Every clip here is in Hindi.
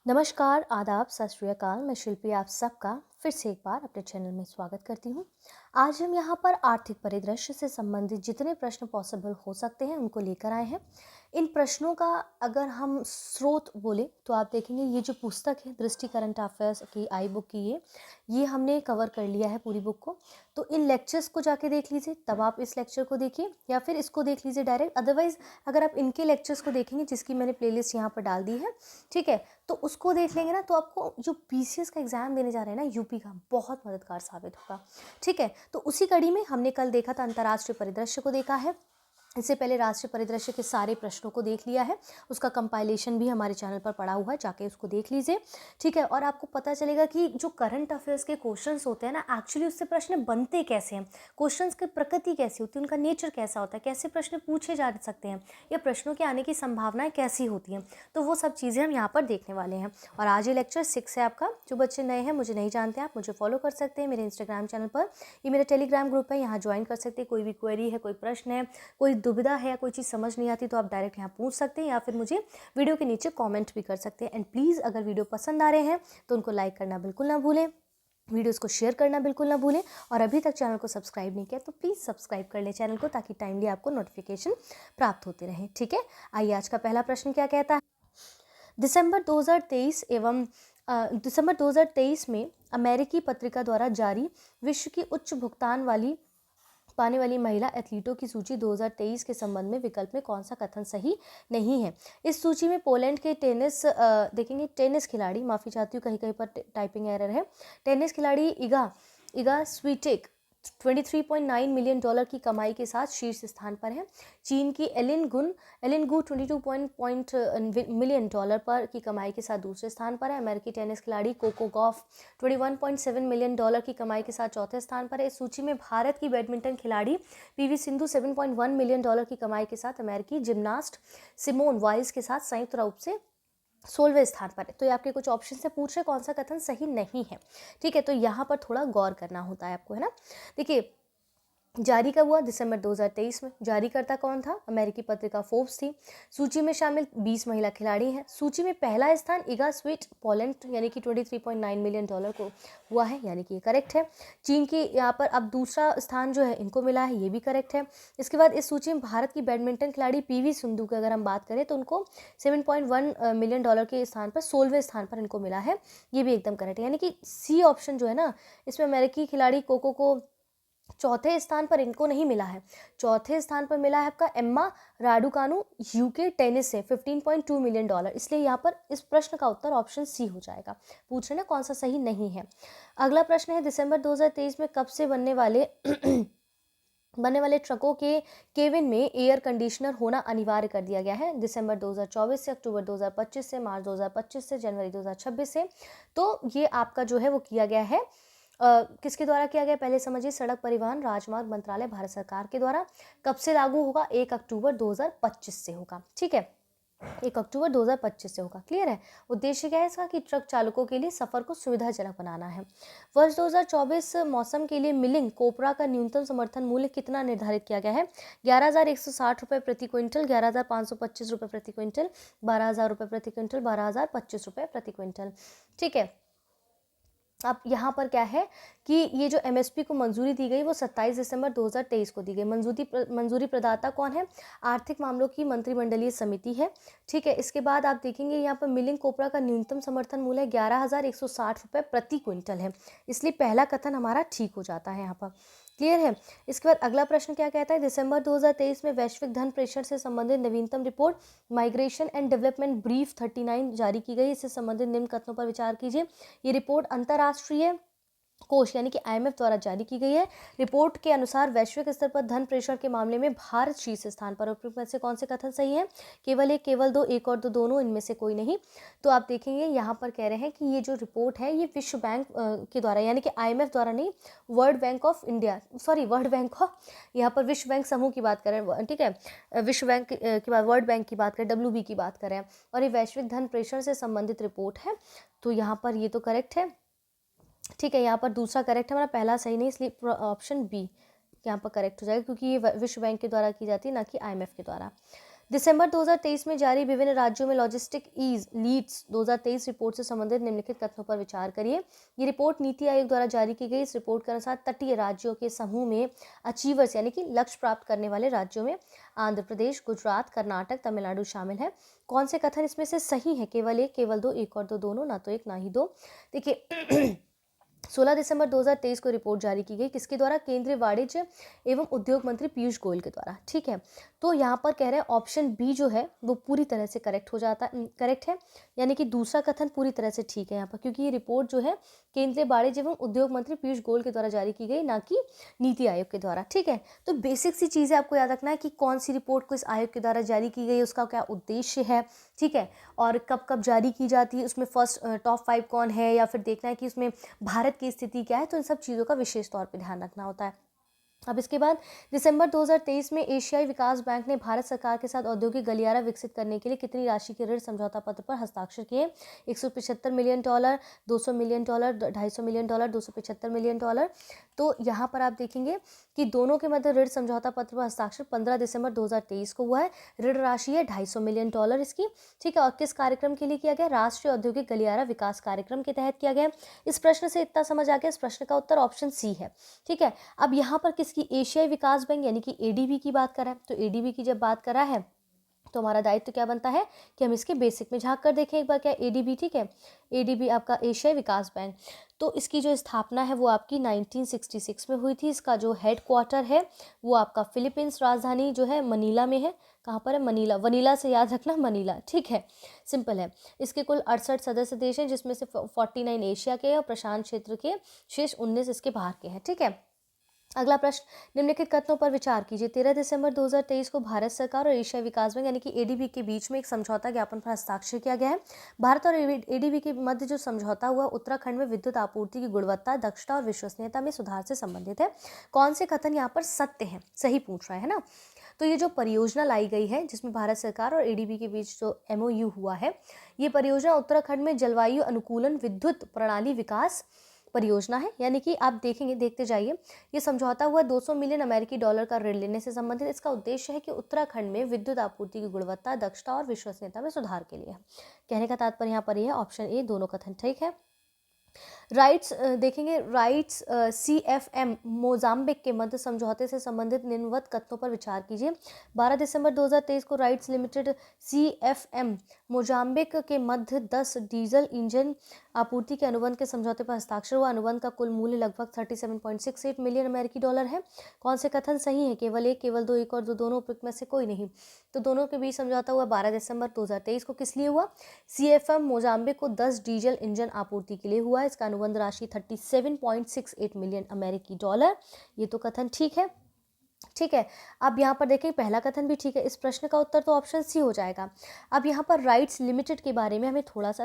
नमस्कार, आदाब, सत श्री अकाल। मैं शिल्पी आप सबका फिर से एक बार अपने चैनल में स्वागत करती हूँ। आज हम यहाँ पर आर्थिक परिदृश्य से संबंधित जितने प्रश्न पॉसिबल हो सकते हैं उनको लेकर आए हैं। इन प्रश्नों का अगर हम स्रोत बोले तो आप देखेंगे ये जो पुस्तक है दृष्टि करंट अफेयर्स की आई बुक की ये हमने कवर कर लिया है पूरी बुक को। तो इन लेक्चर्स को जाके देख लीजिए, तब आप इस लेक्चर को देखिए या फिर इसको देख लीजिए डायरेक्ट। अदरवाइज अगर आप इनके लेक्चर्स को देखेंगे जिसकी मैंने प्लेलिस्ट यहाँ पर डाल दी है, ठीक है, तो उसको देख लेंगे ना तो आपको जो पीसीएस का एग्जाम देने जा रहे हैं ना यूपी का, बहुत मददगार साबित होगा। ठीक है, तो उसी कड़ी में हमने कल देखा था अंतर्राष्ट्रीय परिदृश्य को देखा है। इससे पहले राष्ट्रीय परिदृश्य के सारे प्रश्नों को देख लिया है, उसका कंपाइलेशन भी हमारे चैनल पर पड़ा हुआ है, जाके उसको देख लीजिए। ठीक है, और आपको पता चलेगा कि जो करंट अफेयर्स के क्वेश्चंस होते हैं ना, एक्चुअली उससे प्रश्न बनते कैसे हैं, क्वेश्चंस की प्रकृति कैसी होती है, उनका नेचर कैसा होता है, कैसे प्रश्न पूछे जा सकते हैं, या प्रश्नों के आने की संभावनाएं कैसी होती हैं। तो वो सब चीज़ें हम यहाँ पर देखने वाले हैं। और आज ये लेक्चर 6 है आपका। जो बच्चे नए हैं, मुझे नहीं जानते, आप मुझे फॉलो कर सकते हैं मेरे इंस्टाग्राम चैनल पर। ये मेरा टेलीग्राम ग्रुप है, यहाँ ज्वाइन कर सकते हैं। कोई भी क्वेरी है, कोई प्रश्न है, कोई दुविधा है या कोई चीज़ समझ नहीं आती तो आप डायरेक्ट यहाँ पूछ सकते हैं या फिर मुझे वीडियो के नीचे कमेंट भी कर सकते हैं। एंड प्लीज़ अगर वीडियो पसंद आ रहे हैं तो उनको लाइक करना बिल्कुल ना भूलें, वीडियोस को शेयर करना बिल्कुल ना भूलें, और अभी तक चैनल को सब्सक्राइब नहीं किया तो प्लीज़ सब्सक्राइब कर लें चैनल को, ताकि टाइमली आपको नोटिफिकेशन प्राप्त होते रहें। ठीक है, आइए आज का पहला प्रश्न क्या कहता है। दिसंबर 2023 में अमेरिकी पत्रिका द्वारा जारी विश्व की उच्च भुगतान पाने वाली महिला एथलीटों की सूची 2023 के संबंध में विकल्प में कौन सा कथन सही नहीं है। इस सूची में पोलैंड के देखेंगे टेनिस खिलाड़ी, माफ़ी चाहती हूँ कहीं कहीं पर टाइपिंग एरर है, टेनिस खिलाड़ी इगा स्वीटेक $23.9 मिलियन की कमाई के साथ शीर्ष स्थान पर है। चीन की एलिन गू 22 मिलियन डॉलर पर की कमाई के साथ दूसरे स्थान पर है। अमेरिकी टेनिस खिलाड़ी कोको गॉफ 21.7 मिलियन डॉलर की कमाई के साथ चौथे स्थान पर है। इस सूची में भारत की बैडमिंटन खिलाड़ी पीवी सिंधु 7.1 मिलियन डॉलर की कमाई के साथ अमेरिकी जिम्नास्ट सिमोन वाइल्स के साथ संयुक्त रूप से 16वें स्थान पर है। तो ये आपके कुछ ऑप्शन से पूछ रहे कौन सा कथन सही नहीं है। ठीक है, तो यहाँ पर थोड़ा गौर करना होता है आपको, है ना। देखिए, जारी कब हुआ, दिसंबर 2023 में। जारीकर्ता कौन था, अमेरिकी पत्रिका फोर्ब्स थी। सूची में शामिल 20 महिला खिलाड़ी हैं। सूची में पहला स्थान इगा स्वीट पोलैंड यानी कि $23.9 मिलियन को हुआ है, यानी कि ये करेक्ट है। चीन की यहाँ पर अब दूसरा स्थान जो है इनको मिला है, ये भी करेक्ट है। इसके बाद इस सूची में भारत की बैडमिंटन खिलाड़ी पीवी सिंधु की अगर हम बात करें तो उनको $7.1 मिलियन के स्थान पर 16वें स्थान पर इनको मिला है, ये भी एकदम करेक्ट है। यानी कि सी ऑप्शन जो है ना, इसमें अमेरिकी खिलाड़ी कोको को चौथे स्थान पर इनको नहीं मिला है। चौथे स्थान पर मिला है आपका एम्मा राडुकानु यूके टेनिस से $15.2 मिलियन, इसलिए यहाँ पर इस प्रश्न का उत्तर ऑप्शन सी हो जाएगा। पूछ रहे ना कौन सा सही नहीं है। अगला प्रश्न है, दिसंबर 2023 में कब से बनने वाले ट्रकों के केबिन में एयर कंडीशनर होना अनिवार्य कर दिया गया है। दिसंबर 2024 से, अक्टूबर 2025 से, मार्च 2025 से, जनवरी 2026 से। तो ये आपका जो है वो किया गया है, किसके द्वारा किया गया पहले समझिए, सड़क परिवहन राजमार्ग मंत्रालय भारत सरकार के द्वारा। कब से लागू होगा, 1 अक्टूबर 2025 से होगा। ठीक है, 1 अक्टूबर 2025 से होगा। क्लियर है। उद्देश्य क्या है इसका, कि ट्रक चालकों के लिए सफर को सुविधाजनक बनाना है। वर्ष 2024 मौसम के लिए मिलिंग कोपरा का न्यूनतम समर्थन मूल्य कितना निर्धारित किया गया है। 11,160 रुपये प्रति क्विंटल, 11,525 रुपये प्रति क्विंटल, 12,000 रुपये प्रति क्विंटल, 12,025 रुपये प्रति क्विंटल। ठीक है, अब यहाँ पर क्या है कि ये जो एमएसपी को मंजूरी दी गई वो 27 दिसंबर 2023 को दी गई। मंजूरी प्रदाता कौन है, आर्थिक मामलों की मंत्रिमंडलीय समिति है। ठीक है, इसके बाद आप देखेंगे यहाँ पर मिलिंग कोपरा का न्यूनतम समर्थन मूल्य 11,160 रुपये प्रति क्विंटल है, इसलिए पहला कथन हमारा ठीक हो जाता है यहाँ पर। क्लियर है। इसके बाद अगला प्रश्न क्या कहता है, दिसंबर 2023 में वैश्विक धन प्रेषण से संबंधित नवीनतम report migration and development brief 39 जारी की गई। इससे संबंधित निम्न कथनों पर विचार कीजिए। ये रिपोर्ट अंतर्राष्ट्रीय कोष यानी कि आईएमएफ द्वारा जारी की गई है। रिपोर्ट के अनुसार वैश्विक स्तर पर धन प्रेषण के मामले में भारत शीर्ष स्थान पर। उपयुक्त में से कौन से कथन सही है, केवल एक, केवल दो, एक और दो, दोनों, इनमें से कोई नहीं। तो आप देखेंगे यहाँ पर कह रहे हैं कि ये जो रिपोर्ट है ये विश्व बैंक के द्वारा यानी कि आईएमएफ द्वारा नहीं, वर्ल्ड बैंक ऑफ यहाँ पर विश्व बैंक समूह की बात करें, ठीक है, विश्व बैंक की बात, वर्ल्ड बैंक की बात करें, WB की बात करें, और ये वैश्विक धन प्रेषण से संबंधित रिपोर्ट है। तो यहाँ पर ये तो करेक्ट है। ठीक है, यहाँ पर दूसरा करेक्ट है, हमारा पहला सही नहीं, इसलिए ऑप्शन बी यहाँ पर करेक्ट हो जाएगा, क्योंकि ये विश्व बैंक के द्वारा की जाती है, ना कि आईएमएफ के द्वारा। दिसंबर 2023 में जारी विभिन्न राज्यों में लॉजिस्टिक ईज लीड्स 2023 रिपोर्ट से संबंधित निम्नलिखित कथनों पर विचार करिए। ये रिपोर्ट नीति आयोग द्वारा जारी की गई। इस रिपोर्ट के अनुसार तटीय राज्यों के समूह में अचीवर्स यानी कि लक्ष्य प्राप्त करने वाले राज्यों में आंध्र प्रदेश, गुजरात, कर्नाटक, तमिलनाडु शामिल है। कौन से कथन इसमें से सही है? केवल एक, केवल दो, एक और दो, दोनों, ना तो एक ना ही दो। देखिए 16 दिसंबर 2023 को रिपोर्ट जारी की गई। किसके द्वारा? केंद्रीय वाणिज्य एवं उद्योग मंत्री पीयूष गोयल के द्वारा। ठीक है, तो यहाँ पर कह रहे हैं ऑप्शन बी जो है वो पूरी तरह से करेक्ट हो जाता करेक्ट है, यानी कि दूसरा कथन पूरी तरह से ठीक है यहाँ पर, क्योंकि ये रिपोर्ट जो है केंद्रीय वाणिज्य एवं उद्योग मंत्री पीयूष गोयल के द्वारा जारी की गई, ना कि नीति आयोग के द्वारा। ठीक है, तो बेसिक सी चीज़ें आपको याद रखना है कि कौन सी रिपोर्ट किस आयोग के द्वारा जारी की गई, उसका क्या उद्देश्य है, ठीक है, और कब कब जारी की जाती है, उसमें फर्स्ट टॉप 5 कौन है, या फिर देखना है कि उसमें भारत की स्थिति क्या है। तो इन सब चीज़ों का विशेष तौर पे ध्यान रखना होता है। अब इसके बाद दिसंबर 2023 में एशियाई विकास बैंक ने भारत सरकार के साथ औद्योगिक गलियारा विकसित करने के लिए कितनी राशि के ऋण समझौता पत्र पर हस्ताक्षर किए? $175 मिलियन, $200 मिलियन, $250 मिलियन, $275 मिलियन। तो यहाँ पर आप देखेंगे कि दोनों के मध्य ऋण समझौता पत्र पर हस्ताक्षर 15 दिसंबर 2023 को हुआ है। ऋण राशि है $250 मिलियन इसकी। ठीक है, और किस कार्यक्रम के लिए किया गया? राष्ट्रीय औद्योगिक गलियारा विकास कार्यक्रम के तहत किया गया। इस प्रश्न से इतना समझ आ गया, इस प्रश्न का उत्तर ऑप्शन सी है। ठीक है, अब यहाँ पर किसकी? एशियाई विकास बैंक यानी कि एडीबी की बात कर रहा है। तो एडीबी की जब बात कर रहा है तो हमारा दायित्व क्या बनता है कि हम इसके बेसिक में झांक कर देखें एक बार। क्या एडीबी? ठीक है, एडीबी आपका एशियाई विकास बैंक, तो इसकी जो स्थापना है वो आपकी 1966 में हुई थी। इसका जो हेड क्वार्टर है वो आपका फिलीपींस राजधानी जो है मनीला में है। कहाँ पर है? मनीला। वनीला से याद रखना, मनीला। ठीक है, सिंपल है। इसके कुल 68 सदस्य देश हैं, जिसमें से 49 एशिया के और प्रशांत क्षेत्र के, शेष 19 इसके बाहर के हैं। ठीक है, अगला प्रश्न, निम्नलिखित कथनों पर विचार कीजिए। 13 दिसंबर 2023 को भारत सरकार और एशिया विकास बैंक यानी कि एडीबी के बीच में एक समझौता ज्ञापन पर हस्ताक्षर किया गया है। भारत और एडीबी के मध्य जो समझौता हुआ उत्तराखंड में विद्युत आपूर्ति की गुणवत्ता, दक्षता और विश्वसनीयता में सुधार से संबंधित है। कौन से कथन यहाँ पर सत्य है? सही पूछ रहा है ना। तो ये जो परियोजना लाई गई है जिसमें भारत सरकार और एडीबी के बीच जो एमओयू हुआ है, ये परियोजना उत्तराखंड में जलवायु अनुकूलन विद्युत प्रणाली विकास परियोजना है। यानी कि आप देखेंगे, देखते जाइए, ये समझौता हुआ $200 मिलियन अमेरिकी डॉलर का ऋण लेने से संबंधित। इसका उद्देश्य है कि उत्तराखंड में विद्युत आपूर्ति की गुणवत्ता, दक्षता और विश्वसनीयता में सुधार के लिए। कहने का तात्पर्य यहाँ पर यह है ऑप्शन ए, दोनों कथन ठीक है। राइट्स देखेंगे, राइट्स CFM मोजाम्बिक के मध्य समझौते से संबंधित निम्नवत कथनों पर विचार कीजिए। 12 दिसंबर 2023 को राइट्स लिमिटेड CFM मोजाम्बिक के मध्य 10 डीजल इंजन आपूर्ति के अनुबंध के समझौते पर हस्ताक्षर हुआ। अनुबंध का कुल मूल्य लगभग 37.68 मिलियन अमेरिकी डॉलर है। कौन से कथन सही है? केवल एक, केवल दो, एक और दो, दोनों उपयुक्त में से कोई नहीं। तो दोनों के बीच समझौता हुआ 12 दिसंबर 2023 को। किस लिए हुआ? CFM मोजाम्बिक को 10 डीजल इंजन आपूर्ति के लिए हुआ। इसका अनुबंध राशि 37.68 मिलियन अमेरिकी डॉलर। ये तो कथन ठीक है। ठीक है, अब यहाँ पर देखिए पहला कथन भी ठीक है। इस प्रश्न का उत्तर तो ऑप्शन सी हो जाएगा। अब यहाँ पर राइट्स लिमिटेड के बारे में हमें थोड़ा सा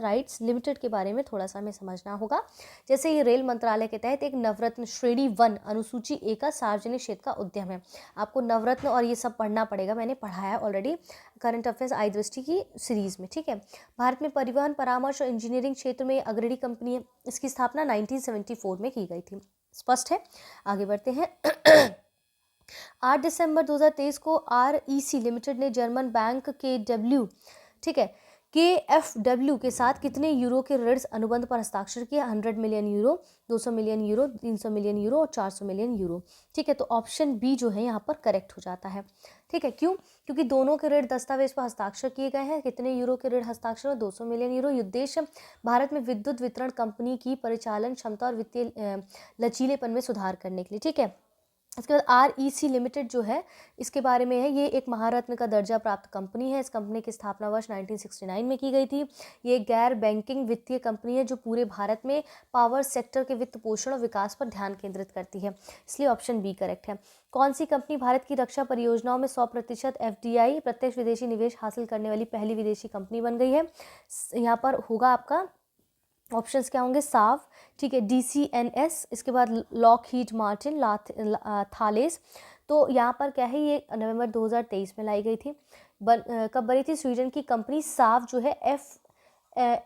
हमें समझना होगा। जैसे ये रेल मंत्रालय के तहत एक नवरत्न श्रेणी 1 अनुसूची ए का सार्वजनिक क्षेत्र का उद्यम है। आपको नवरत्न और ये सब पढ़ना पड़ेगा, मैंने पढ़ाया ऑलरेडी करंट अफेयर्स आई दृष्टि की सीरीज में। ठीक है, भारत में परिवहन, परामर्श और इंजीनियरिंग क्षेत्र में अग्रणी कंपनी है। इसकी स्थापना 1974 में की गई थी। स्पष्ट है, आगे बढ़ते हैं। 8 दिसंबर 2023 को REC लिमिटेड ने जर्मन बैंक KfW, ठीक है, KfW के साथ कितने यूरो के ऋण अनुबंध पर हस्ताक्षर किया? 100 million euro, 200 million euro, 300 million euro और 400 मिलियन यूरो। ठीक है, तो ऑप्शन बी जो है यहाँ पर करेक्ट हो जाता है। ठीक है, क्यों? क्योंकि दोनों के ऋण दस्तावेज पर हस्ताक्षर किए गए हैं। कितने यूरो के ऋण हस्ताक्षर? 200 मिलियन यूरो। उद्देश्य भारत में विद्युत वितरण कंपनी की परिचालन क्षमता और वित्तीय लचीलेपन में सुधार करने के लिए। ठीक है, इसके बाद REC लिमिटेड जो है इसके बारे में है, ये एक महारत्न का दर्जा प्राप्त कंपनी है। इस कंपनी की स्थापना वर्ष 1969 में की गई थी। ये गैर बैंकिंग वित्तीय कंपनी है जो पूरे भारत में पावर सेक्टर के वित्त पोषण और विकास पर ध्यान केंद्रित करती है, इसलिए ऑप्शन बी करेक्ट है। कौन सी कंपनी भारत की रक्षा परियोजनाओं में 100% FDI प्रत्यक्ष विदेशी निवेश हासिल करने वाली पहली विदेशी कंपनी बन गई है? यहाँ पर होगा आपका ऑप्शंस क्या होंगे? साव, ठीक है, DCNS, इसके बाद लॉकहीड मार्टिन, थालेस। तो यहाँ पर क्या है, ये नवंबर 2023 में लाई गई थी। कब बनी थी? स्वीडन की कंपनी साव जो है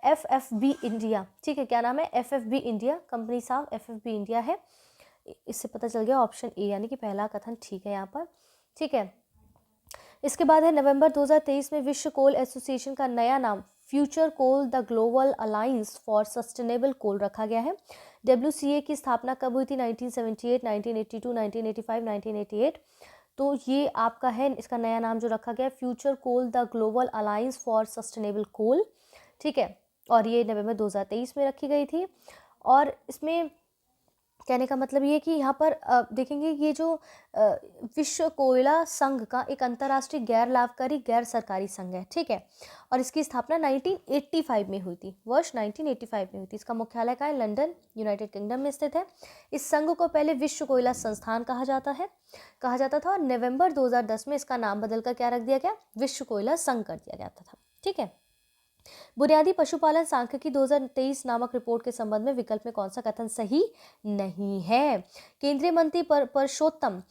FFB इंडिया, ठीक है, क्या नाम है? FFB India, company Sao FFB India है। इससे पता चल गया ऑप्शन ए यानी कि पहला कथन ठीक है यहाँ पर। ठीक है, इसके बाद है नवंबर 2023 में विश्व कोल एसोसिएशन का नया नाम future coal the global alliance for sustainable coal रखा गया है। WCA की स्थापना कब हुई थी? 1978, 1982, 1985, 1988। तो ये आपका है, इसका नया नाम जो रखा गया है future coal the global alliance for sustainable coal, ठीक है। और ये नवंबर 2023 में रखी गई थी। और इसमें कहने का मतलब ये कि यहाँ पर देखेंगे ये जो विश्व कोयला संघ का एक अंतर्राष्ट्रीय गैर लाभकारी गैर सरकारी संघ है, ठीक है। और इसकी स्थापना 1985 में हुई थी, वर्ष 1985 में हुई थी। इसका मुख्यालय कहाँ है? लंदन, यूनाइटेड किंगडम में स्थित है। इस संघ को पहले विश्व कोयला संस्थान कहा जाता था और नवंबर 2010 में इसका नाम बदलकर क्या रख दिया गया? विश्व कोयला संघ कर दिया गया था, ठीक है। बुनियादी पशुपालन सांख्यिकी 2023 नामक रिपोर्ट के संबंध में विकल्प में कौन सा कथन सही नहीं है? केंद्रीय मंत्री परषोत्तम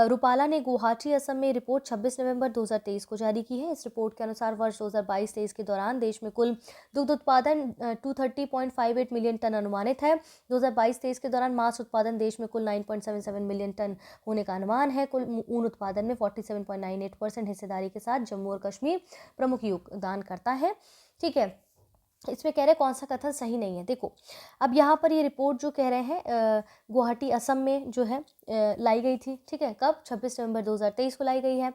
रुपाला ने गुवाहाटी असम में रिपोर्ट 26 नवंबर 2023 को जारी की है। इस रिपोर्ट के अनुसार वर्ष 2022-23 के दौरान देश में कुल दुग्ध उत्पादन 230.58 मिलियन टन अनुमानित है। 2022-23 के दौरान मांस उत्पादन देश में कुल 9.77 मिलियन टन होने का अनुमान है। कुल ऊन उत्पादन में 47.98% हिस्सेदारी के साथ जम्मू और कश्मीर प्रमुख योगदान करता है, ठीक है। इसमें कह रहे हैं कौन सा कथन सही नहीं है। देखो अब यहाँ पर ये रिपोर्ट जो कह रहे हैं गुवाहाटी असम में जो है लाई गई थी, ठीक है। कब? 26 नवंबर 2023 को लाई गई है।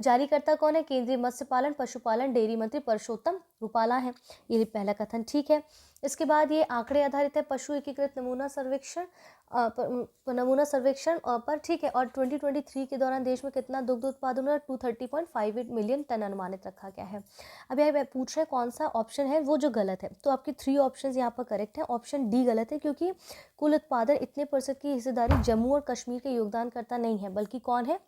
जारीकर्ता कौन है? केंद्रीय मत्स्य पालन पशुपालन डेयरी मंत्री परषोत्तम रुपाला है। ये पहला कथन ठीक है। इसके बाद ये आंकड़े आधारित है पशु एकीकृत नमूना सर्वेक्षण पर, ठीक है। और 2023 के दौरान देश में कितना दुग्ध उत्पादन हुआ? 230.58 मिलियन टन अनुमानित रखा गया है। अब यह पूछ रहे कौन सा ऑप्शन है वो जो गलत है, तो आपकी 3 ऑप्शंस यहाँ पर करेक्ट है। ऑप्शन डी गलत है क्योंकि कुल उत्पादन इतने % की हिस्सेदारी जम्मू और कश्मीर के योगदानकर्ता नहीं है, बल्कि कौन है?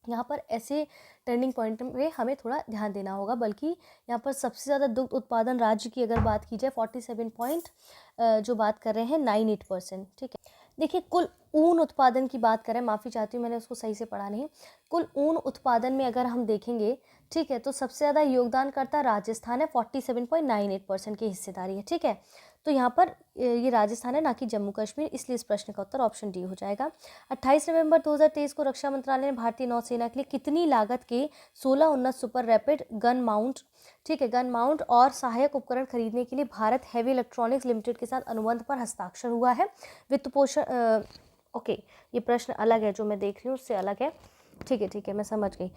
यहाँ पर ऐसे टर्निंग पॉइंट में हमें थोड़ा ध्यान देना होगा। बल्कि यहाँ पर सबसे ज़्यादा दुग्ध उत्पादन राज्य की अगर बात की जाए 47 पॉइंट जो बात कर रहे हैं 98%, ठीक है। देखिए कुल ऊन उत्पादन की बात करें, माफ़ी चाहती हूँ मैंने उसको सही से पढ़ा नहीं। कुल ऊन उत्पादन में अगर हम देखेंगे, ठीक है, तो सबसे ज़्यादा योगदानकर्ता राजस्थान है, 47.98% की हिस्सेदारी है, ठीक है। तो यहाँ पर ये राजस्थान है, ना कि जम्मू कश्मीर, इसलिए इस प्रश्न का उत्तर ऑप्शन डी हो जाएगा। 28 नवंबर 2023 को रक्षा मंत्रालय ने भारतीय नौसेना के लिए कितनी लागत के 16 उन्नत सुपर रैपिड गन माउंट, ठीक है, गन माउंट और सहायक उपकरण खरीदने के लिए भारत हेवी इलेक्ट्रॉनिक्स लिमिटेड के साथ अनुबंध पर हस्ताक्षर हुआ है? वित्त पोषण ओके, ये प्रश्न अलग है, जो मैं देख रही हूँ उससे अलग है, ठीक है, मैं समझ गई।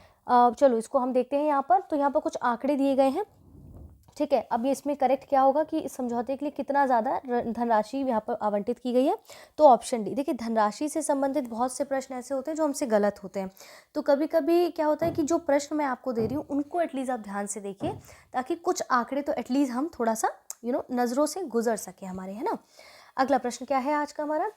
चलो इसको हम देखते हैं यहाँ पर। तो यहाँ पर कुछ आंकड़े दिए गए हैं, ठीक है। अब ये इसमें करेक्ट क्या होगा कि इस समझौते के लिए कितना ज़्यादा धनराशि यहाँ पर आवंटित की गई है? तो ऑप्शन डी। देखिए धनराशि से संबंधित बहुत से प्रश्न ऐसे होते हैं जो हमसे गलत होते हैं। तो कभी कभी क्या होता है कि जो प्रश्न मैं आपको दे रही हूँ उनको एटलीस्ट आप ध्यान से देखिए, ताकि कुछ आंकड़े तो एटलीस्ट हम थोड़ा सा नज़रों से गुजर सके हमारे, है ना। अगला प्रश्न क्या है आज का हमारा?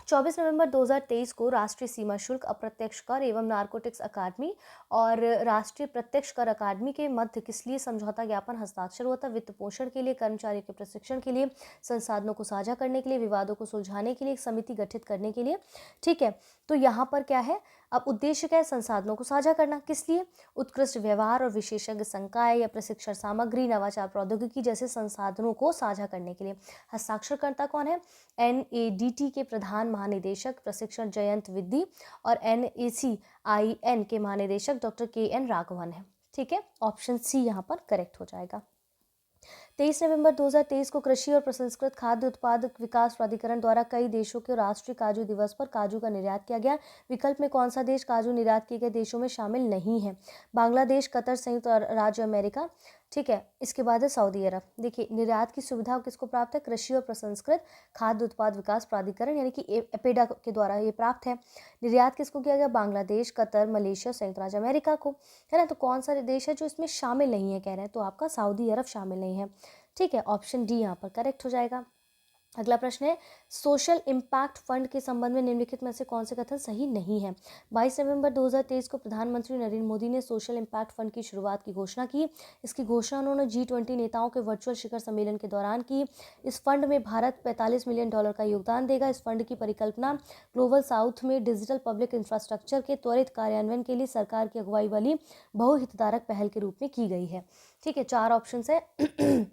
24 नवंबर 2023 को राष्ट्रीय सीमा शुल्क अप्रत्यक्ष कर एवं नारकोटिक्स अकादमी और राष्ट्रीय प्रत्यक्ष कर अकादमी के मध्य किस लिए समझौता ज्ञापन हस्ताक्षर हुआ था? वित्त पोषण के लिए, कर्मचारियों के प्रशिक्षण के लिए, संसाधनों को साझा करने के लिए, विवादों को सुलझाने के लिए, एक समिति गठित करने के लिए, ठीक है। तो यहाँ पर क्या है? अब उद्देश्य क्या है? संसाधनों को साझा करना। किस लिए? उत्कृष्ट व्यवहार और विशेषज्ञ संकाय या प्रशिक्षण सामग्री, नवाचार प्रौद्योगिकी जैसे संसाधनों को साझा करने के लिए। हस्ताक्षरकर्ता कौन है? NADT के प्रधान महानिदेशक प्रशिक्षण जयंत विद्दी और NACIN के महानिदेशक डॉक्टर KN राघवन है, ठीक है। ऑप्शन सी यहाँ पर करेक्ट हो जाएगा। 23 नवंबर 2023 को कृषि और प्रसंस्कृत खाद्य उत्पाद विकास प्राधिकरण द्वारा कई देशों के राष्ट्रीय काजू दिवस पर काजू का निर्यात किया गया। विकल्प में कौन सा देश काजू निर्यात किए गए देशों में शामिल नहीं है? बांग्लादेश, कतर, संयुक्त राज्य अमेरिका, ठीक है। इसके बाद है सऊदी अरब। देखिए निर्यात की सुविधा किसको प्राप्त है? कृषि और प्रसंस्कृत खाद्य उत्पाद विकास प्राधिकरण यानी कि एपेडा के द्वारा ये प्राप्त है। निर्यात किसको किया गया? बांग्लादेश, कतर, मलेशिया, संयुक्त राज्य अमेरिका को, है ना। तो कौन सा देश है जो इसमें शामिल नहीं है कह रहे हैं? तो आपका सऊदी अरब शामिल नहीं है, ठीक है। ऑप्शन डी यहाँ पर करेक्ट हो जाएगा। अगला प्रश्न है सोशल इम्पैक्ट फंड के संबंध में निम्नलिखित में से कौन से कथन सही नहीं है? 22 नवंबर 2023 को प्रधानमंत्री नरेंद्र मोदी ने सोशल इम्पैक्ट फंड की शुरुआत की घोषणा की। इसकी घोषणा उन्होंने G20 नेताओं के वर्चुअल शिखर सम्मेलन के दौरान की। इस फंड में भारत $45 मिलियन का योगदान देगा। इस फंड की परिकल्पना ग्लोबल साउथ में डिजिटल पब्लिक इंफ्रास्ट्रक्चर के त्वरित कार्यान्वयन के लिए सरकार की अगुवाई वाली बहुहितधारक पहल के रूप में की गई है, ठीक है। 4 ऑप्शन है।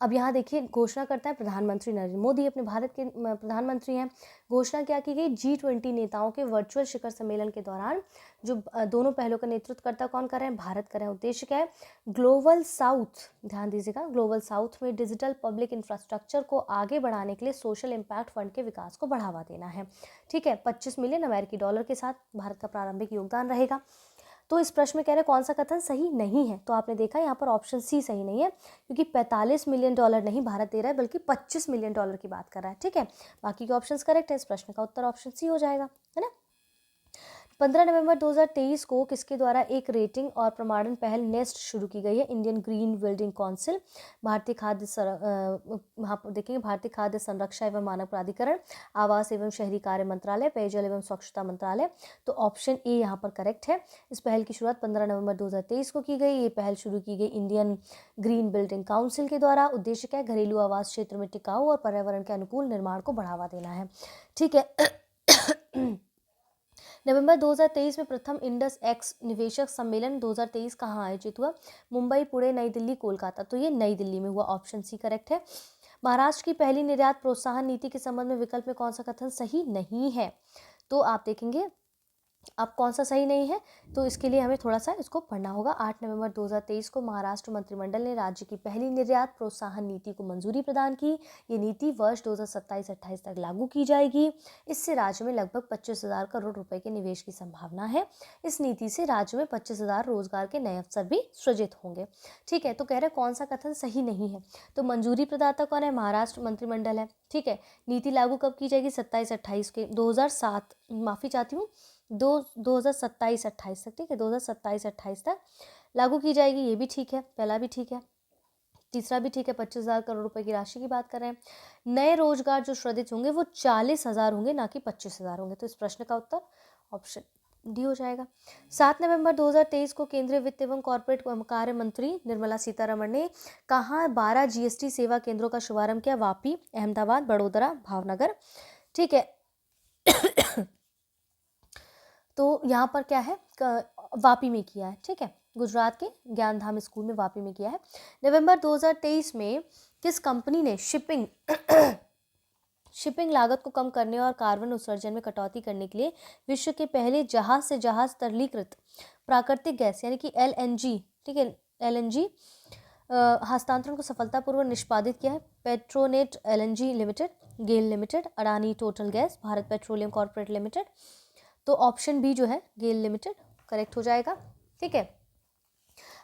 अब यहाँ देखिए घोषणा करता है प्रधानमंत्री नरेंद्र मोदी, अपने भारत के प्रधानमंत्री हैं। घोषणा क्या की गई, G20 नेताओं के वर्चुअल शिखर सम्मेलन के दौरान जो दोनों पहलों का नेतृत्व करता कौन कर रहे हैं, भारत कर रहे हैं। उद्देश्य क्या है, ग्लोबल साउथ, ध्यान दीजिएगा, ग्लोबल साउथ में डिजिटल पब्लिक इंफ्रास्ट्रक्चर को आगे बढ़ाने के लिए सोशल इम्पैक्ट फंड के विकास को बढ़ावा देना है। ठीक है, 25 मिलियन अमेरिकी डॉलर के साथ भारत का प्रारंभिक योगदान रहेगा। तो इस प्रश्न में कह रहे हैं कौन सा कथन सही नहीं है, तो आपने देखा यहाँ पर ऑप्शन सी सही नहीं है, क्योंकि 45 मिलियन डॉलर नहीं भारत दे रहा है, बल्कि 25 मिलियन डॉलर की बात कर रहा है। ठीक है, बाकी के ऑप्शंस करेक्ट है, इस प्रश्न का उत्तर ऑप्शन सी हो जाएगा, है ना। 15 नवंबर 2023 को किसके द्वारा एक रेटिंग और प्रमाणन पहल नेस्ट शुरू की गई है, इंडियन ग्रीन बिल्डिंग काउंसिल, भारतीय खाद्य वहाँ पर देखेंगे भारतीय खाद्य संरक्षा एवं मानक प्राधिकरण, आवास एवं शहरी कार्य मंत्रालय, पेयजल एवं स्वच्छता मंत्रालय। तो ऑप्शन ए यहाँ पर करेक्ट है। इस पहल की शुरुआत 15 नवंबर 2023 को की गई। ये पहल शुरू की गई इंडियन ग्रीन बिल्डिंग काउंसिल के द्वारा। उद्देश्य क्या है, घरेलू आवास क्षेत्र में टिकाऊ और पर्यावरण के अनुकूल निर्माण को बढ़ावा देना है। ठीक है। नवंबर 2023 में प्रथम इंडस एक्स निवेशक सम्मेलन 2023 कहाँ आयोजित हुआ, मुंबई, पुणे, नई दिल्ली, कोलकाता। तो ये नई दिल्ली में हुआ, ऑप्शन सी करेक्ट है। महाराष्ट्र की पहली निर्यात प्रोत्साहन नीति के संबंध में विकल्प में कौन सा कथन सही नहीं है, तो आप देखेंगे अब कौन सा सही नहीं है, तो इसके लिए हमें थोड़ा सा इसको पढ़ना होगा। 8 नवंबर 2023 को महाराष्ट्र मंत्रिमंडल ने राज्य की पहली निर्यात प्रोत्साहन नीति को मंजूरी प्रदान की। ये नीति वर्ष 2027-28 तक लागू की जाएगी। इससे राज्य में लगभग 25,000 करोड़ रुपए के निवेश की संभावना है। इस नीति से राज्य में 25,000 रोजगार के नए अवसर भी सृजित होंगे। ठीक है, तो कह रहे कौन सा कथन सही नहीं है, तो मंजूरी प्रदाता कौन है, महाराष्ट्र मंत्रिमंडल है। ठीक है, नीति लागू कब की जाएगी, 27-28 के 2007 माफ़ी चाहती हूँ 2027-28 तक। ठीक है, 2027-28 तक लागू की जाएगी, ये भी ठीक है, पहला भी ठीक है, तीसरा भी ठीक है। 25,000 करोड़ रुपए की राशि की बात कर रहे हैं। नए रोजगार जो सृजित होंगे वो 40,000 होंगे, ना कि 25,000 होंगे। तो इस प्रश्न का उत्तर ऑप्शन डी हो जाएगा। 7 नवंबर 2023 को केंद्रीय वित्त एवं कॉर्पोरेट कार्य मंत्री निर्मला सीतारमण ने कहाँ 12 GST सेवा केंद्रों का शुभारंभ किया, वापी, अहमदाबाद, बड़ोदरा, भावनगर। ठीक है, तो यहाँ पर क्या है, वापी में किया है। ठीक है, गुजरात के ज्ञानधाम स्कूल में वापी में किया है। नवंबर 2023 में किस कंपनी ने शिपिंग लागत को कम करने और कार्बन उत्सर्जन में कटौती करने के लिए विश्व के पहले जहाज से जहाज तरलीकृत प्राकृतिक गैस यानी कि LNG, ठीक है, LNG हस्तांतरण को सफलतापूर्वक निष्पादित किया है, Petronet LNG limited, GAIL limited, Adani Total gas, Bharat petroleum corporate limited. तो ऑप्शन बी जो है गेल लिमिटेड करेक्ट हो जाएगा। ठीक है,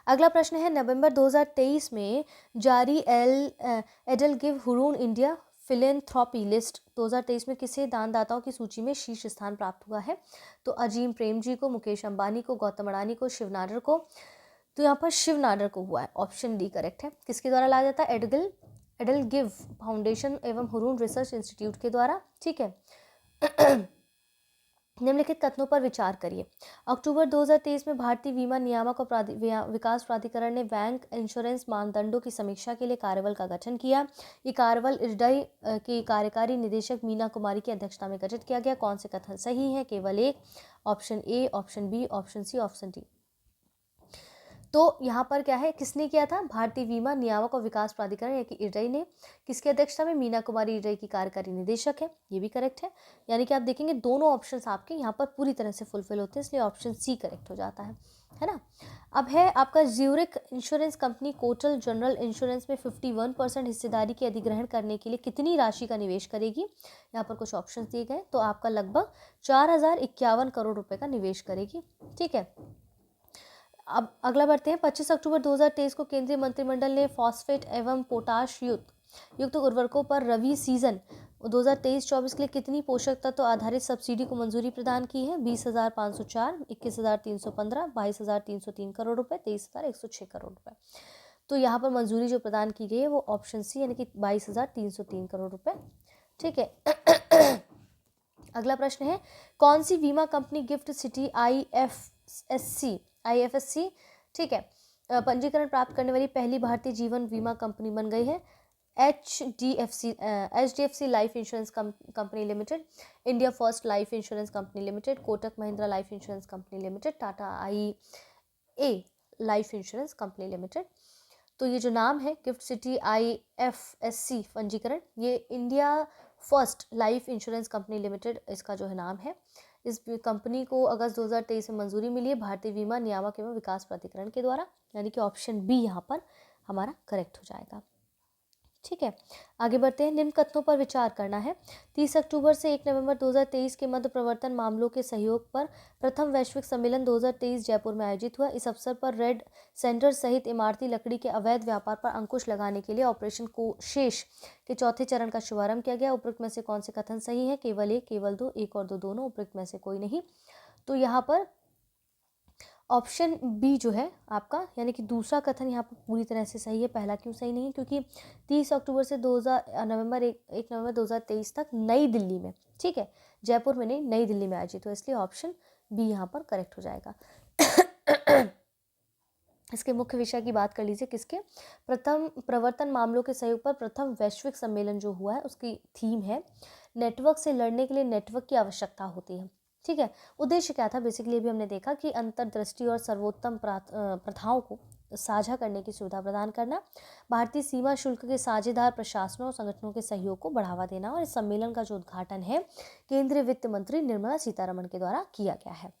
अगला प्रश्न है नवंबर 2023 में जारी EdelGive Hurun India philanthropy list 2023 में किसे दानदाताओं की सूची में शीर्ष स्थान प्राप्त हुआ है, तो अजीम प्रेम जी को, मुकेश अंबानी को, गौतम अडानी को, शिव नाडर को। तो यहाँ पर शिव नाडर को हुआ है, ऑप्शन डी करेक्ट है। किसके द्वारा लाया जाता है, एडलगिव फाउंडेशन एवं हुरून रिसर्च इंस्टीट्यूट के द्वारा। ठीक है। निम्नलिखित कथनों पर विचार करिए। अक्टूबर 2023 में भारतीय बीमा नियामक और विकास प्राधिकरण ने बैंक इंश्योरेंस मानदंडों की समीक्षा के लिए कार्यबल का गठन किया। ये कार्यबल इरडई की कार्यकारी निदेशक मीना कुमारी की अध्यक्षता में गठित किया गया। कौन से कथन सही है, केवल एक, option A, option B, option C, option D. तो यहाँ पर क्या है, किसने किया था, भारतीय बीमा नियामक और विकास प्राधिकरण यानी कि इरडई ने। किसकी अध्यक्षता में, मीना कुमारी इरडई की कार्यकारी निदेशक है, ये भी करेक्ट है। यानी कि आप देखेंगे दोनों ऑप्शंस आपके यहाँ पर पूरी तरह से फुलफिल होते हैं, इसलिए ऑप्शन सी करेक्ट हो जाता है ना। अब है आपका Zurich insurance company Kotak general insurance में 51% हिस्सेदारी के अधिग्रहण करने के लिए कितनी राशि का निवेश करेगी। यहाँ पर कुछ ऑप्शन दिए गए, तो आपका लगभग 4,051 करोड़ रुपए का निवेश करेगी। ठीक है, अब अगला बढ़ते हैं। 25 अक्टूबर 2023 को केंद्रीय मंत्रिमंडल ने फॉस्फेट एवं पोटाश युक्त उर्वरकों पर रबी सीजन 2023-24 के लिए कितनी पोषक तत्व आधारित सब्सिडी को मंजूरी प्रदान की है, 20,504, 21,315, 22,303 करोड़ रुपए, 23,106 करोड़ रुपए। तो यहाँ पर मंजूरी जो प्रदान की गई है वो ऑप्शन सी यानी कि 22,303 करोड़ रुपए। ठीक है। अगला प्रश्न है, कौन सी बीमा कंपनी गिफ्ट सिटी IFSC ठीक है पंजीकरण प्राप्त करने वाली पहली भारतीय जीवन बीमा कंपनी बन गई है। HDFC life insurance company limited, India first life insurance company limited, Kotak Mahindra life insurance company limited, Tata IA life insurance company limited. तो ये जो नाम है गिफ्ट सिटी IFSC पंजीकरण, ये India first life insurance company limited इसका जो है नाम है। इस कंपनी को अगस्त 2023 में मंजूरी मिली है भारतीय बीमा नियामक एवं विकास प्राधिकरण के द्वारा, यानी कि ऑप्शन बी यहाँ पर हमारा करेक्ट हो जाएगा। ठीक है, आगे बढ़ते हैं। निम्न कथनों पर विचार करना है। 30 अक्टूबर से 1 नवंबर 2023 के मध्य प्रवर्तन मामलों के सहयोग पर प्रथम वैश्विक सम्मेलन 2023 जयपुर में आयोजित हुआ। इस अवसर पर रेड सेंटर सहित इमारती लकड़ी के अवैध व्यापार पर अंकुश लगाने के लिए ऑपरेशन कोशेष के चौथे चरण का शुभारंभ किया गया। उपरोक्त में से कौन से कथन सही है? केवल एक, केवल दो, एक और दो दोनों, उपरोक्त में से कोई नहीं। तो यहाँ पर ऑप्शन बी जो है आपका, यानी कि दूसरा कथन यहाँ पर पूरी तरह से सही है। पहला क्यों सही नहीं? क्योंकि 30 अक्टूबर से 1 नवंबर 2023 तक नई दिल्ली में, ठीक है, जयपुर में नहीं, नई दिल्ली में आयोजित हुआ, इसलिए ऑप्शन बी यहाँ पर करेक्ट हो जाएगा। इसके मुख्य विषय की बात कर लीजिए, किसके? प्रथम प्रवर्तन मामलों के सहयोग पर प्रथम वैश्विक सम्मेलन जो हुआ है उसकी थीम है नेटवर्क से लड़ने के लिए नेटवर्क की आवश्यकता होती है। ठीक है, उद्देश्य क्या था? बेसिकली भी हमने देखा कि अंतर्दृष्टि और सर्वोत्तम प्रथाओं को साझा करने की सुविधा प्रदान करना, भारतीय सीमा शुल्क के साझेदार प्रशासनों और संगठनों के सहयोग को बढ़ावा देना, और इस सम्मेलन का जो उद्घाटन है केंद्रीय वित्त मंत्री निर्मला सीतारमण के द्वारा किया गया है।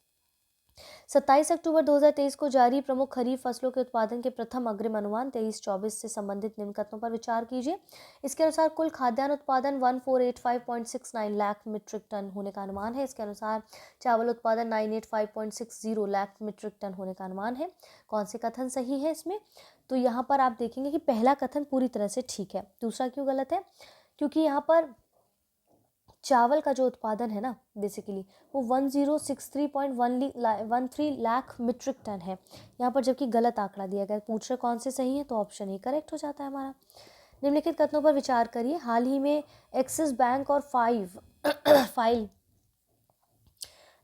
27 अक्टूबर 2023 को जारी प्रमुख खरीफ फसलों के उत्पादन के प्रथम अग्रिम अनुमान 23-24 से संबंधित निम्न कथनों पर विचार कीजिए। इसके अनुसार कुल खाद्यान्न उत्पादन 1485.69 लाख मीट्रिक टन होने का अनुमान है। इसके अनुसार चावल उत्पादन 985.60 लाख मीट्रिक टन होने का अनुमान है। कौन से कथन सही है इसमें? तो यहाँ पर आप देखेंगे कि पहला कथन पूरी तरह से ठीक है। दूसरा क्यों गलत है? क्योंकि यहाँ पर चावल का जो उत्पादन है ना, बेसिकली वो 1063.13 लाख मीट्रिक टन है यहाँ पर, जबकि गलत आंकड़ा दिया गया। पूछ रहे कौन से सही है, तो ऑप्शन ए करेक्ट हो जाता है हमारा। निम्नलिखित कथनों पर विचार करिए। हाल ही में एक्सिस बैंक और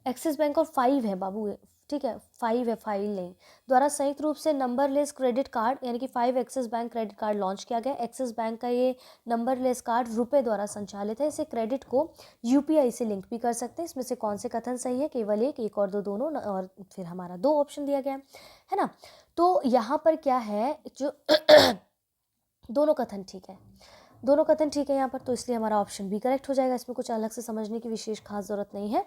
एक्सिस बैंक और 5 है बाबू, ठीक है, 5 है, फाइल नहीं, द्वारा संयुक्त रूप से नंबरलेस क्रेडिट कार्ड यानी कि 5 axis bank credit card launch किया गया। एक्सिस बैंक का ये नंबरलेस कार्ड रुपए द्वारा संचालित है। इसे क्रेडिट को यूपीआई से लिंक भी कर सकते हैं। इसमें से कौन से कथन सही है? केवल एक, एक और दो दोनों, और फिर हमारा दो ऑप्शन दिया गया है ना। तो यहाँ पर क्या है, जो दोनों कथन ठीक है, दोनों कथन ठीक है यहाँ पर, तो इसलिए हमारा ऑप्शन भी करेक्ट हो जाएगा। इसमें कुछ अलग से समझने की विशेष खास जरूरत नहीं है।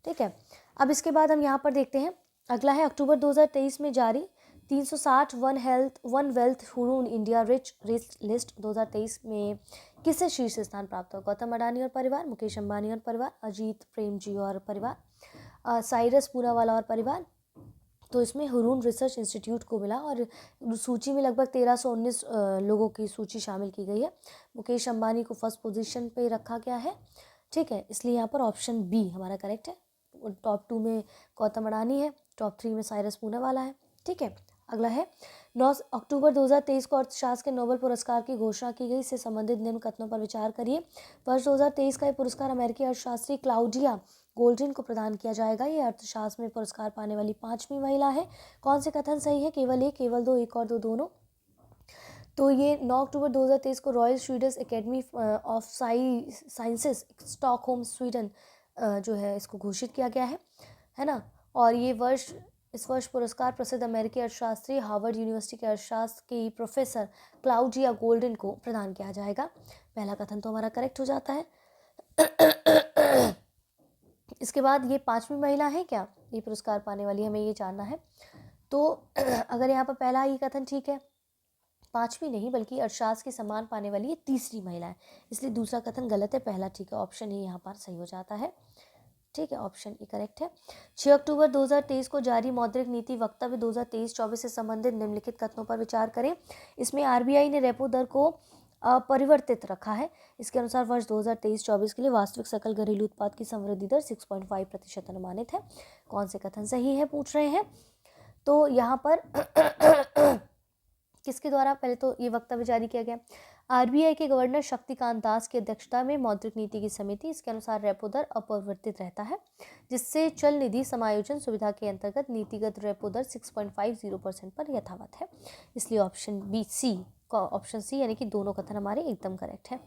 ठीक है, अब इसके बाद हम यहाँ पर देखते हैं, अगला है अक्टूबर 2023 में जारी 360 one wealth Hurun India rich list 2023 में किसे शीर्ष स्थान प्राप्त हुआ? गौतम अडानी और परिवार, मुकेश अंबानी और परिवार, अजीत प्रेमजी और परिवार, साइरस पूनावाला और परिवार। तो इसमें हुरून रिसर्च इंस्टीट्यूट को मिला, और सूची में लगभग 1319 लोगों की सूची शामिल की गई है। मुकेश अंबानी को फर्स्ट पोजीशन पे रखा गया है। ठीक है, इसलिए यहाँ पर ऑप्शन बी हमारा करेक्ट है। टॉप 2 में गौतम अडानी है, टॉप 3 में साइरस पूनावाला है। ठीक है, अगला है 9 अक्टूबर 2023 को अर्थशास्त्र के नोबेल पुरस्कार की घोषणा की गई। इससे संबंधित निम्न कथनों पर विचार करिए। वर्ष 2023 का ये पुरस्कार अमेरिकी अर्थशास्त्री क्लाउडिया गोल्ड्रिन को प्रदान किया जाएगा। ये अर्थशास्त्र में पुरस्कार पाने वाली 5वीं महिला है। कौन से कथन सही है? केवल एक, केवल दो, एक और दो दोनों। तो ये 9 अक्टूबर 2023 को royal Swedish academy of sciences Stockholm Sweden जो है इसको घोषित किया गया है ना। और ये इस वर्ष पुरस्कार प्रसिद्ध अमेरिकी अर्थशास्त्री हार्वर्ड यूनिवर्सिटी के अर्थशास्त्र की प्रोफेसर क्लाउडिया गोल्डन को प्रदान किया जाएगा। पहला कथन तो हमारा करेक्ट हो जाता है। इसके बाद ये 5वीं महिला है क्या ये पुरस्कार पाने वाली, हमें ये जानना है। तो अगर यहाँ पर पहला ही कथन ठीक है, 5वीं नहीं बल्कि अर्थशास्त्र के सम्मान पाने वाली ये 3री महिला है, इसलिए दूसरा कथन गलत है, पहला ठीक है। ऑप्शन ए यहाँ पर सही हो जाता है। ठीक है, ऑप्शन ए करेक्ट है। 6 अक्टूबर 2023 को जारी मौद्रिक नीति वक्तव्य 2023-24 से संबंधित निम्नलिखित कथनों पर विचार करें। इसमें आरबीआई ने रेपो दर को परिवर्तित रखा है। इसके अनुसार वर्ष 2023-24 के लिए वास्तविक सकल घरेलू उत्पाद की संवृद्धि दर 6.5% अनुमानित है। कौन से कथन सही है पूछ रहे हैं। तो यहाँ पर किसके द्वारा, पहले तो ये वक्तव्य जारी किया गया आरबीआई के गवर्नर शक्तिकांत दास की अध्यक्षता में मौद्रिक नीति की समिति। इसके अनुसार रेपो दर अपरिवर्तित रहता है, जिससे चल निधि समायोजन सुविधा के अंतर्गत नीतिगत रेपो दर 6.50% पर यथावत है। इसलिए ऑप्शन सी यानी कि दोनों कथन हमारे एकदम करेक्ट है।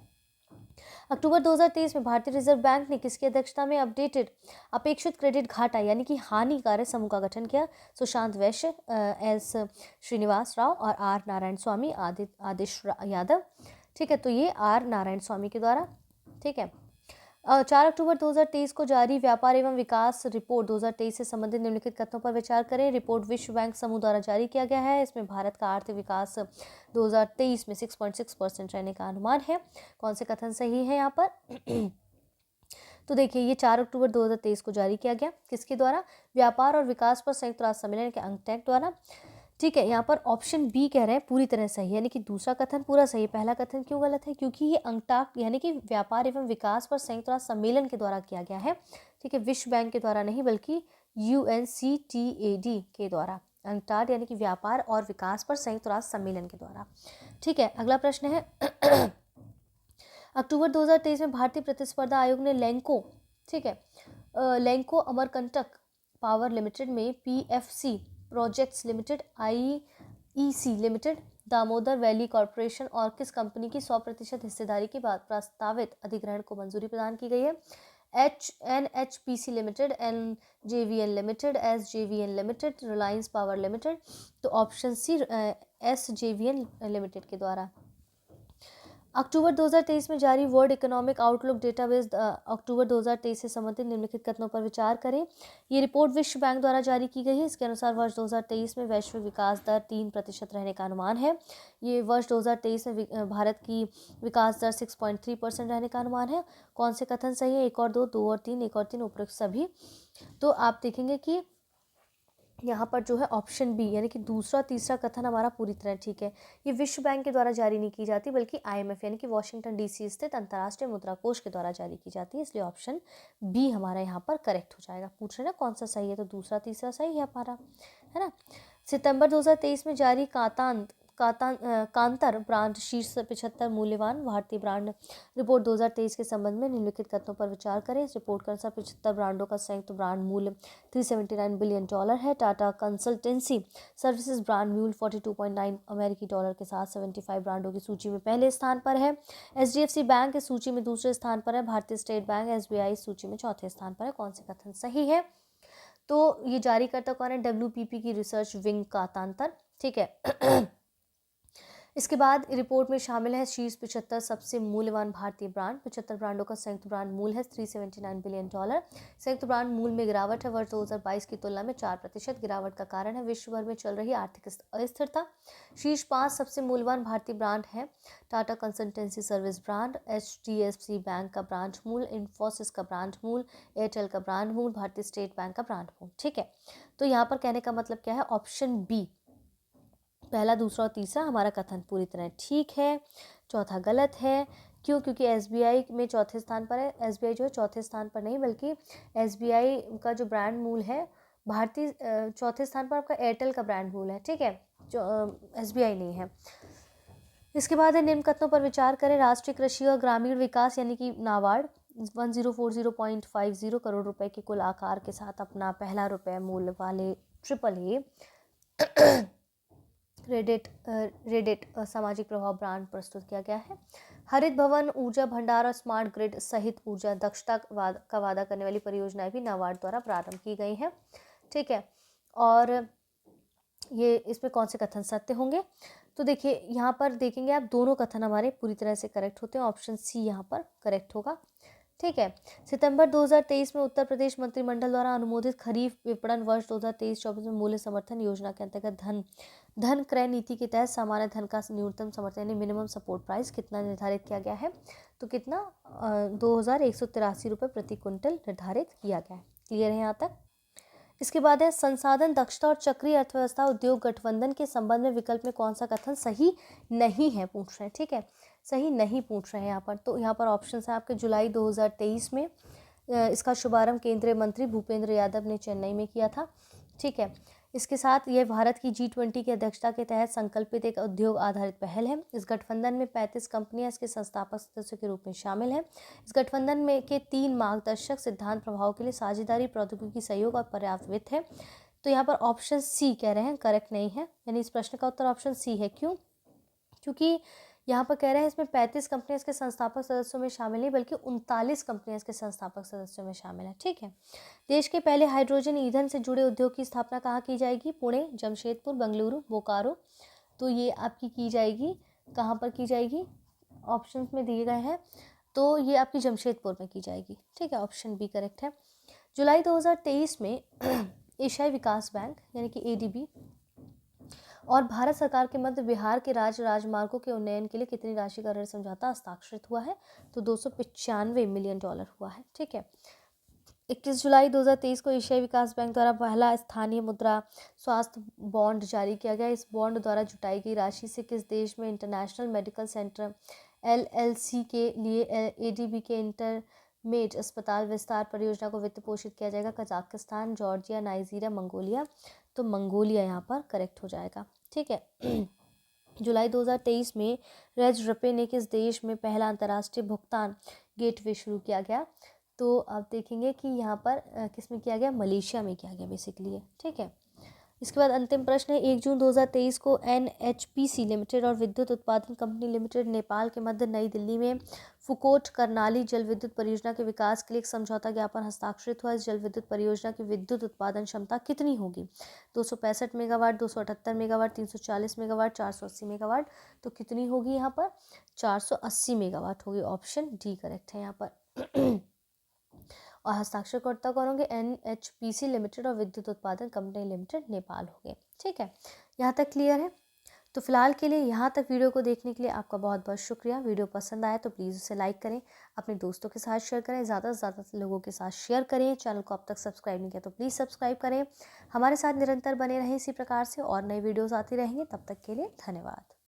अक्टूबर 2023 में भारतीय रिजर्व बैंक ने किसकी अध्यक्षता में अपडेटेड अपेक्षित क्रेडिट घाटा यानी कि हानिकारक समूह का गठन किया? सुशांत वैश्य, एस श्रीनिवास राव और आर नारायण स्वामी, आदिश यादव। ठीक है, तो ये आर नारायण स्वामी के द्वारा। ठीक है, 4 अक्टूबर 2023 को जारी व्यापार एवं विकास रिपोर्ट 2023 से संबंधित निम्नलिखित कथनों पर विचार करें। रिपोर्ट विश्व बैंक समूह द्वारा जारी किया गया है। इसमें भारत का आर्थिक विकास 2023 में 6.6% रहने का अनुमान है। कौन से कथन सही है यहाँ पर? तो देखिए, ये 4 अक्टूबर 2023 को जारी किया गया किसके द्वारा? व्यापार और विकास पर संयुक्त राष्ट्र सम्मेलन के अंकटैक द्वारा। ठीक है, यहाँ पर ऑप्शन बी कह रहे हैं पूरी तरह सही, यानी कि दूसरा कथन पूरा सही है। पहला कथन क्यों गलत है? क्योंकि ये अंकटाक यानी कि व्यापार एवं विकास पर संयुक्त राष्ट्र सम्मेलन के द्वारा किया गया है। ठीक है, विश्व बैंक के द्वारा नहीं बल्कि UNCTAD के द्वारा। अंकटाड यानी कि व्यापार और विकास पर संयुक्त राष्ट्र सम्मेलन के द्वारा। ठीक है, अगला प्रश्न है अक्टूबर 2023 में भारतीय प्रतिस्पर्धा आयोग ने लैंको, ठीक है, लैंको अमरकंटक पावर लिमिटेड में PFC projects limited, IEC limited, Damodar valley corporation और किस कंपनी की 100% हिस्सेदारी के बाद प्रस्तावित अधिग्रहण को मंजूरी प्रदान की गई है? NHPC limited, NJVN limited, SJVN limited, Reliance power limited. तो ऑप्शन सी SJVN लिमिटेड के द्वारा। अक्टूबर 2023 में जारी वर्ल्ड इकोनॉमिक आउटलुक डेटाबेस अक्टूबर 2023 से संबंधित निम्नलिखित कथनों पर विचार करें। ये रिपोर्ट विश्व बैंक द्वारा जारी की गई है। इसके अनुसार वर्ष 2023 में वैश्विक विकास दर 3% रहने का अनुमान है। ये वर्ष 2023 में भारत की विकास दर 6.3% रहने का अनुमान है। कौन से कथन सही है? 1 और 2, 2 और 3, 1 और 3 उपरोक्त सभी। तो आप देखेंगे कि यहाँ पर जो है ऑप्शन बी यानी कि दूसरा तीसरा कथन हमारा पूरी तरह ठीक है। ये विश्व बैंक के द्वारा जारी नहीं की जाती बल्कि IMF यानी कि वॉशिंगटन DC स्थित अंतर्राष्ट्रीय मुद्रा कोष के द्वारा जारी की जाती है। इसलिए ऑप्शन बी हमारा यहाँ पर करेक्ट हो जाएगा। पूछ रहे ना कौन सा सही है, तो दूसरा तीसरा सही है हमारा, है ना। सितंबर 2023 में जारी कांतर ब्रांड शीर्ष 75 मूल्यवान भारतीय ब्रांड रिपोर्ट 2023 के संबंध में निम्नलिखित कथनों पर विचार करें। इस रिपोर्ट के अनुसार 75 ब्रांडों का संयुक्त ब्रांड मूल्य $379 बिलियन है। टाटा कंसल्टेंसी सर्विसेज ब्रांड मूल्य 42.9 अमेरिकी डॉलर के साथ 75 ब्रांडों की सूची में पहले स्थान पर है। HDFC बैंक इस सूची में दूसरे स्थान पर है। भारतीय स्टेट बैंक SBI इस सूची में चौथे स्थान पर है। कौन से कथन सही है? तो ये जारीकर्ता कौन है? WPP की रिसर्च विंग कातांतर। ठीक है इसके बाद रिपोर्ट में शामिल है शीर्ष 75 सबसे मूल्यवान भारतीय ब्रांड। 75 ब्रांडों का संयुक्त ब्रांड मूल्य है $379 बिलियन। संयुक्त ब्रांड मूल्य में गिरावट है। वर्ष 2022 की तुलना में 4% गिरावट का कारण है विश्व भर में चल रही आर्थिक अस्थिरता। शीर्ष 5 सबसे मूल्यवान भारतीय ब्रांड हैं Tata consultancy service brand, HDFC bank का ब्रांड मूल्य, इन्फोसिस का ब्रांड मूल्य, एयरटेल का ब्रांड मूल्य, भारतीय स्टेट बैंक का ब्रांड मूल्य। ठीक है, तो यहाँ पर कहने का मतलब क्या है? ऑप्शन बी पहला दूसरा और तीसरा हमारा कथन पूरी तरह ठीक है। चौथा गलत है। क्यों? क्योंकि SBI में चौथे स्थान पर है। SBI जो है चौथे स्थान पर नहीं बल्कि SBI का जो ब्रांड मूल्य है भारतीय चौथे स्थान पर आपका एयरटेल का ब्रांड मूल्य है। ठीक है, जो SBI नहीं है। इसके बाद है निम्न कथनों पर विचार करें। राष्ट्रीय कृषि और ग्रामीण विकास यानी कि नाबार्ड 1040.50 करोड़ रुपए के कुल आकार के साथ अपना पहला रुपये मूल्य वाले AAA रेडिट सामाजिक प्रभाव ब्रांड प्रस्तुत किया गया है। हरित भवन, ऊर्जा भंडार और स्मार्ट ग्रिड सहित ऊर्जा दक्षता का वादा करने वाली परियोजनाएं भी नाबार्ड द्वारा प्रारंभ की गई हैं। ठीक है, और ये इसमें कौन से कथन सत्य होंगे? तो देखिए यहाँ पर देखेंगे आप दोनों कथन हमारे पूरी तरह से करेक्ट होते हैं। ऑप्शन सी यहाँ पर करेक्ट होगा। ठीक है, सितंबर 2023 में उत्तर प्रदेश मंत्रिमंडल द्वारा अनुमोदित खरीफ विपणन वर्ष 2023-24 में मूल्य समर्थन योजना के अंतर्गत धन क्रय नीति के तहत सामान्य धन का न्यूनतम समर्थन यानी मिनिमम सपोर्ट प्राइस कितना निर्धारित किया गया है? तो कितना 2183 रुपये प्रति क्विंटल निर्धारित किया गया है। क्लियर है यहाँ तक? इसके बाद है संसाधन दक्षता और चक्रीय अर्थव्यवस्था उद्योग गठबंधन के संबंध में विकल्प में कौन सा कथन सही नहीं है पूछ रहे हैं। ठीक है, सही नहीं पूछ रहे हैं यहाँ पर। तो यहाँ पर ऑप्शन है आपके जुलाई 2023 में इसका शुभारंभ केंद्रीय मंत्री भूपेंद्र यादव ने चेन्नई में किया था। ठीक है, इसके साथ यह भारत की G20 की अध्यक्षता के तहत संकल्पित एक उद्योग आधारित पहल है। इस गठबंधन में 35 कंपनियां इसके संस्थापक सदस्यों के रूप में शामिल हैं। इस गठबंधन में के 3 मार्गदर्शक सिद्धांत प्रभाव के लिए साझेदारी, प्रौद्योगिकी सहयोग और पर्याप्त वित्त है। तो यहाँ पर ऑप्शन सी कह रहे हैं करेक्ट नहीं है, यानी इस प्रश्न का उत्तर ऑप्शन सी है। क्यों? क्योंकि यहाँ पर कह रहे हैं इसमें 35 कंपनियां इसके संस्थापक सदस्यों में शामिल नहीं बल्कि 39 कंपनियां इसके संस्थापक सदस्यों में शामिल है। ठीक है। देश के पहले हाइड्रोजन ईंधन से जुड़े उद्योग की स्थापना कहाँ की जाएगी? पुणे, जमशेदपुर, बेंगलुरु, बोकारो। तो ये आपकी की जाएगी, कहाँ पर की जाएगी? ऑप्शन में दिए गए हैं, तो ये आपकी जमशेदपुर में की जाएगी। ठीक है, ऑप्शन बी करेक्ट है। जुलाई 2023 में एशियाई विकास बैंक यानी कि ADB और भारत सरकार के मध्य बिहार के राज्य राजमार्गों के उन्नयन के लिए कितनी राशि का ऋण समझौता हस्ताक्षरित हुआ है? तो $295 मिलियन हुआ है। ठीक है। 21 जुलाई 2023 को एशियाई विकास बैंक द्वारा पहला स्थानीय मुद्रा स्वास्थ्य बॉन्ड जारी किया गया। इस बॉन्ड द्वारा जुटाई गई राशि से किस देश में इंटरनेशनल मेडिकल सेंटर LLC के लिए ADB के इंटरमेड अस्पताल विस्तार परियोजना को वित्त पोषित किया जाएगा? Kazakhstan, Georgia, Nigeria, Mongolia. तो मंगोलिया यहाँ पर करेक्ट हो जाएगा। ठीक है। जुलाई 2023 में रेजरपे ने किस देश में पहला अंतर्राष्ट्रीय भुगतान गेटवे शुरू किया गया? तो आप देखेंगे कि यहाँ पर किस में किया गया? मलेशिया में किया गया बेसिकली। ठीक है। इसके बाद अंतिम प्रश्न है, 1 जून 2023 को NHPC लिमिटेड और विद्युत उत्पादन कंपनी लिमिटेड नेपाल के मध्य नई दिल्ली में फुकोट करनाली जल विद्युत परियोजना के विकास के लिए एक समझौता ज्ञापन हस्ताक्षरित हुआ। इस जल विद्युत परियोजना की विद्युत उत्पादन क्षमता कितनी होगी? 265 मेगावाट, 278 मेगावाट, 340 मेगावाट, 480 मेगावाट। तो कितनी होगी यहाँ पर? 480 मेगावाट होगी। ऑप्शन डी करेक्ट है यहाँ पर। और हस्ताक्षरकर्ता कौन होंगे? NHPC लिमिटेड और विद्युत उत्पादन कंपनी लिमिटेड नेपाल हो गए। ठीक है, यहाँ तक क्लियर है। तो फिलहाल के लिए यहाँ तक वीडियो को देखने के लिए आपका बहुत बहुत शुक्रिया। वीडियो पसंद आया तो प्लीज़ उसे लाइक करें, अपने दोस्तों के साथ शेयर करें, ज़्यादा से ज़्यादा लोगों के साथ शेयर करें। चैनल को अब तक सब्सक्राइब नहीं किया तो प्लीज़ सब्सक्राइब करें। हमारे साथ निरंतर बने रहें इसी प्रकार से, और नए वीडियोज़ आती रहेंगे। तब तक के लिए धन्यवाद।